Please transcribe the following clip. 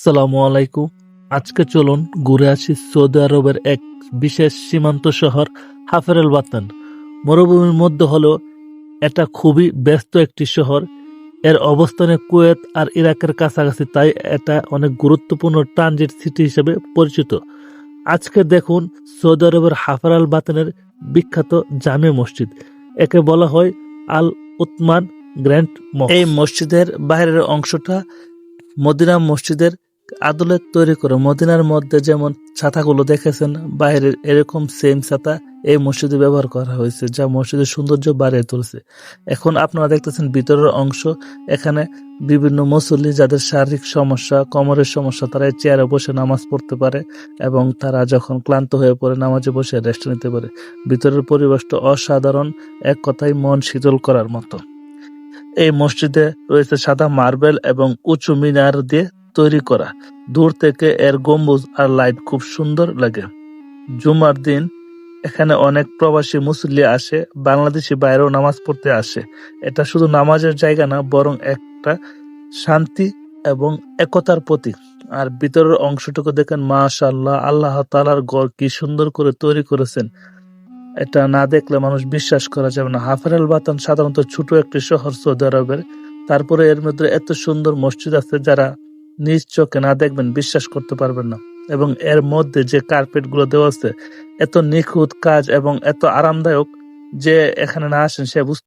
আসসালামু আলাইকুম। আজকে চলুন ঘুরে আসি সৌদি আরবের এক বিশেষ সীমান্ত শহর হাফের আল বাতান। মরুভূমির মধ্যে হলো এটা খুবই ব্যস্ত একটি শহর। এর অবস্থানে কুয়েত আর ইরাকের কাছাকাছি, তাই এটা অনেক গুরুত্বপূর্ণ ট্রানজিট সিটি হিসেবে পরিচিত। আজকে দেখুন সৌদি আরবের হাফার আল বাতানের বিখ্যাত জামে মসজিদ। একে বলা হয় আল উতমান গ্র্যান্ড মস্ক। এই মসজিদের বাইরের অংশটা মদিনা মসজিদের আদলে তৈরি করে। মদিনার মধ্যে যেমন ছাতাগুলো দেখেছেন বাইরের, এরকম সেম ছাতা এই মসজিদে ব্যবহার করা হয়েছে, যা মসজিদের সৌন্দর্য বাড়িয়ে তুলছে। এখন আপনারা দেখতেছেন ভিতরের অংশ। এখানে বিভিন্ন মুসল্লি যাদের শারীরিক সমস্যা, কোমরের সমস্যা, তারা এই চেয়ারে বসে নামাজ পড়তে পারে এবং তারা যখন ক্লান্ত হয়ে পড়ে নামাজে বসে রেস্ট নিতে পারে। ভিতরের পরিবেশটা অসাধারণ, এক কথায় মন শীতল করার মতো। এই মসজিদে রয়েছে সাদা মার্বেল এবং উঁচু মিনার দিয়ে তৈরি করা। দূর থেকে এর গম্বুজ আর লাইট খুব সুন্দর লাগে। জুমার দিন এখানে অনেক প্রবাসী মুসল্লি আসে, বাংলাদেশি বাইরেও নামাজ পড়তে আসে। এটা শুধু নামাজের জায়গা না, বরং একটা শান্তি এবং একতার প্রতীক। আর ভিতরের অংশটুকু দেখেন, মাশাআল্লাহ, আল্লাহ তাআলার ঘর কি সুন্দর করে তৈরি করেছেন। এটা না দেখলে মানুষ বিশ্বাস করা যাবে না। হাফের আল বাতান সাধারণত ছোট একটি শহর সৌদি আরবের, তারপরে এর মধ্যে এত সুন্দর মসজিদ আছে যারা নিজ চোখে না দেখবেন বিশ্বাস করতে পারবেন না। এবং এর মধ্যে যে কার্পেট গুলো দেওয়া আছে, এত নিখুঁত কাজ এবং এত আরামদায়ক যে এখানে না আসেন সে বুঝতে